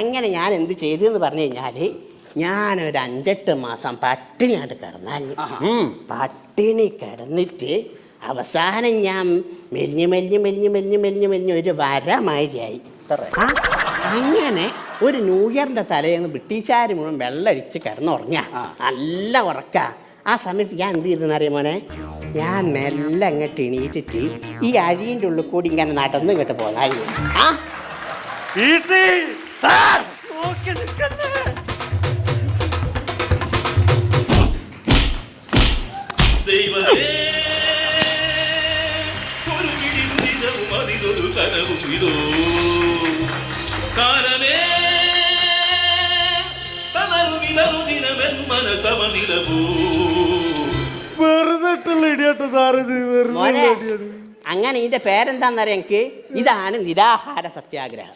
അങ്ങനെ ഞാൻ എന്ത് ചെയ്തെന്ന് പറഞ്ഞു കഴിഞ്ഞാല് ഞാനൊരു 5-8 മാസം പട്ടിണിയായിട്ട് കിടന്നാൽ പട്ടിണി കിടന്നിട്ട് അവസാനം ഞാൻ മെലിഞ്ഞ് ഒരു വരമാതിരിയായി. അങ്ങനെ ഒരു ന്യൂ ഇയറിന്റെ തലേന്ന് ബ്രിട്ടീഷുകാർ മുഴുവൻ വെള്ളടിച്ച് കിടന്നുറങ്ങാ, നല്ല ഉറക്ക. ആ സമയത്ത് ഞാൻ എന്ത് ചെയ്തെന്ന് അറിയാം മോനെ, ഞാൻ മെല്ലെ അങ്ങോട്ട് എണീറ്റിട്ട് ഈ അഴിൻ്റെ ഉള്ളിൽ കൂടി ഇങ്ങനെ നടന്ന് ഇങ്ങോട്ട് പോന്നായിരുന്നു. അങ്ങനെ ഇതിന്റെ പേരെന്താന്നറിയാം എനിക്ക്? ഇതാണ് നിരാഹാര സത്യാഗ്രഹം.